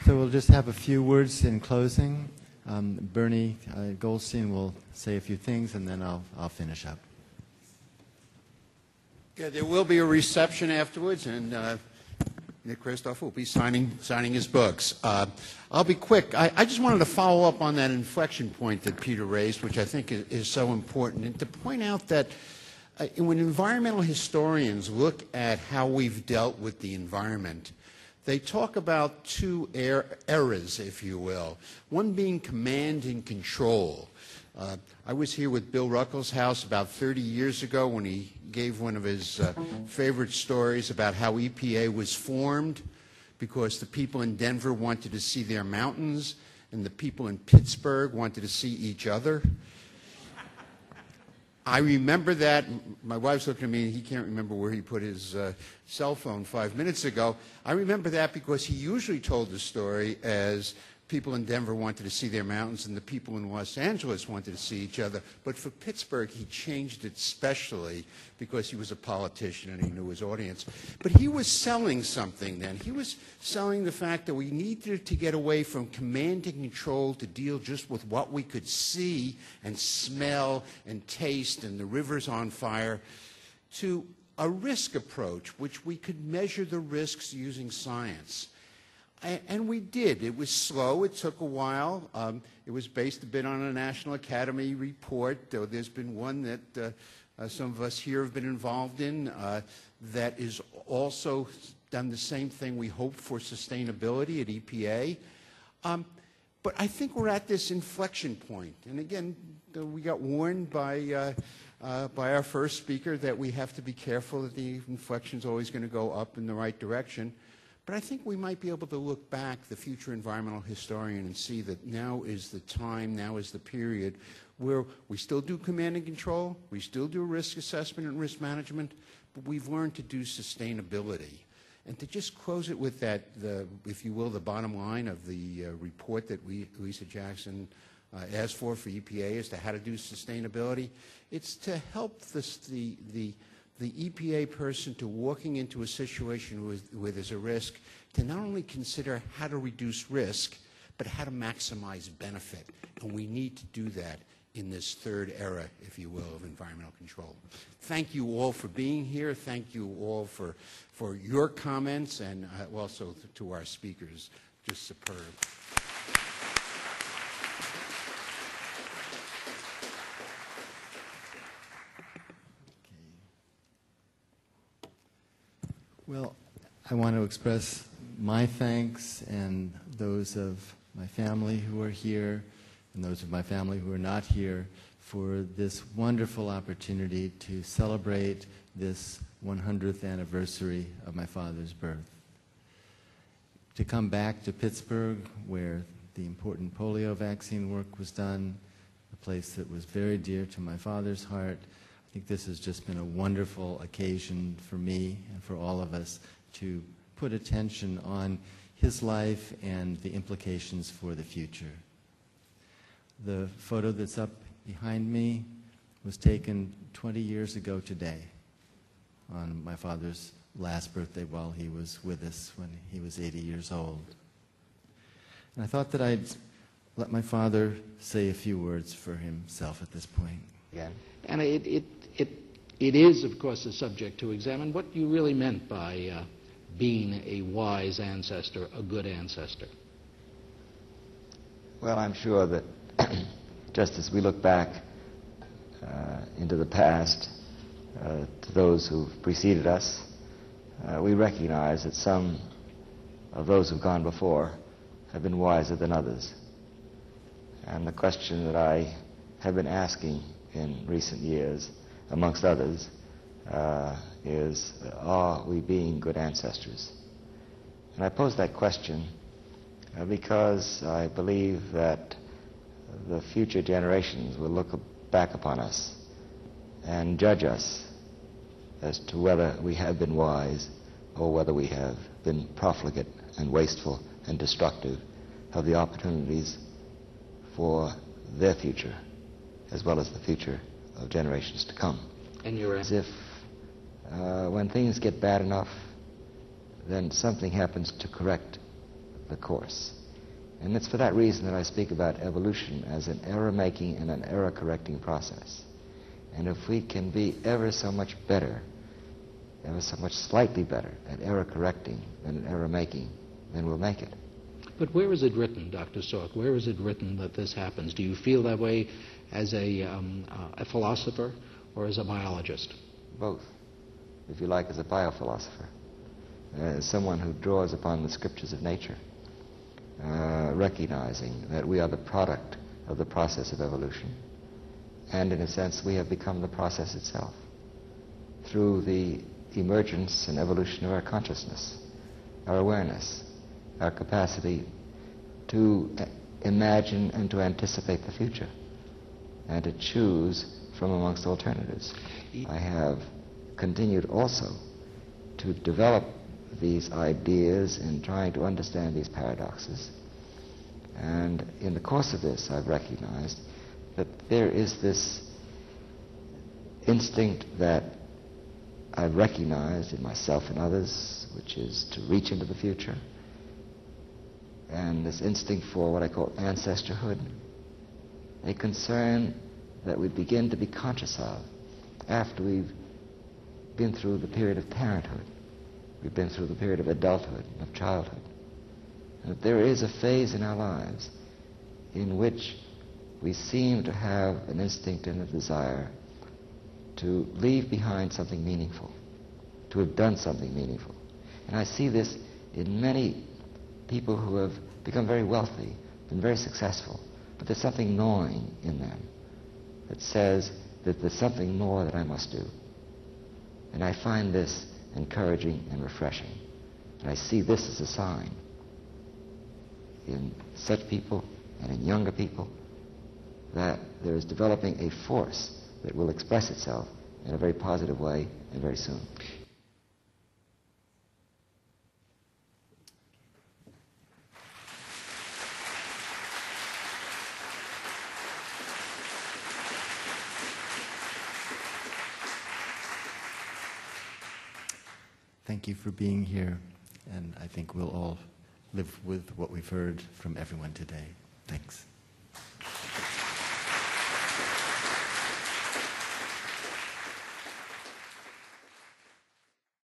So we'll just have a few words in closing. Bernie Goldstein will say a few things, and then I'll finish up. Yeah, there will be a reception afterwards, and Nick Kristoff will be signing his books. I'll be quick. I just wanted to follow up on that inflection point that Peter raised, which I think is so important, and to point out that when environmental historians look at how we've dealt with the environment, they talk about two eras, if you will, one being command and control. I was here with Bill Ruckelshaus about 30 years ago when he gave one of his favorite stories about how EPA was formed because the people in Denver wanted to see their mountains and the people in Pittsburgh wanted to see each other. I remember that. My wife's looking at me, and he can't remember where he put his cell phone 5 minutes ago. I remember that because he usually told the story as people in Denver wanted to see their mountains and the people in Los Angeles wanted to see each other. But for Pittsburgh, he changed it specially because he was a politician and he knew his audience. But he was selling something then. He was selling the fact that we needed to get away from command and control to deal just with what we could see and smell and taste and the rivers on fire to a risk approach, which we could measure the risks using science. And we did. It was slow. It took a while. It was based a bit on a National Academy report. There's been one that some of us here have been involved in that is also done the same thing we hope for sustainability at EPA. But I think we're at this inflection point. And again, we got warned by our first speaker that we have to be careful that the inflection's always going to go up in the right direction. But I think we might be able to look back, the future environmental historian, and see that now is the time, now is the period where we still do command and control, we still do risk assessment and risk management, but we've learned to do sustainability. And to just close it with that, if you will, the bottom line of the report that Lisa Jackson asked for EPA as to how to do sustainability, it's to help the EPA person to walking into a situation where there's a risk to not only consider how to reduce risk, but how to maximize benefit. And we need to do that in this third era, if you will, of environmental control. Thank you all for being here. Thank you all for your comments, and also to our speakers. Just superb. Well, I want to express my thanks and those of my family who are here and those of my family who are not here for this wonderful opportunity to celebrate this 100th anniversary of my father's birth. To come back to Pittsburgh, where the important polio vaccine work was done, a place that was very dear to my father's heart, I think this has just been a wonderful occasion for me and for all of us to put attention on his life and the implications for the future. The photo that's up behind me was taken 20 years ago today on my father's last birthday while he was with us when he was 80 years old. And I thought that I'd let my father say a few words for himself at this point. Yeah. And it is, of course, a subject to examine what you really meant by being a wise ancestor, a good ancestor. Well, I'm sure that just as we look back into the past to those who've preceded us, we recognize that some of those who've gone before have been wiser than others. And the question that I have been asking in recent years, amongst others, is, are we being good ancestors? And I pose that question because I believe that the future generations will look back upon us and judge us as to whether we have been wise or whether we have been profligate and wasteful and destructive of the opportunities for their future as well as the future of generations to come. And you're as if when things get bad enough, then something happens to correct the course. And it's for that reason that I speak about evolution as an error-making and an error-correcting process. And if we can be ever so much better, ever so much slightly better at error-correcting than at error-making, then we'll make it. But where is it written, Dr. Salk? Where is it written that this happens? Do you feel that way as a philosopher or as a biologist? Both, if you like, as a biophilosopher, as someone who draws upon the scriptures of nature, recognizing that we are the product of the process of evolution. And in a sense, we have become the process itself through the emergence and evolution of our consciousness, our awareness, our capacity to imagine and to anticipate the future and to choose from amongst alternatives. I have continued also to develop these ideas in trying to understand these paradoxes. And in the course of this, I've recognized that there is this instinct that I've recognized in myself and others, which is to reach into the future, and this instinct for what I call ancestorhood, a concern that we begin to be conscious of after we've been through the period of parenthood, we've been through the period of adulthood, of childhood, and that there is a phase in our lives in which we seem to have an instinct and a desire to leave behind something meaningful, to have done something meaningful. And I see this in many people who have become very wealthy, been very successful, but there's something gnawing in them that says that there's something more that I must do. And I find this encouraging and refreshing. And I see this as a sign in such people and in younger people that there is developing a force that will express itself in a very positive way and very soon. Thank you for being here, and I think we'll all live with what we've heard from everyone today. Thanks.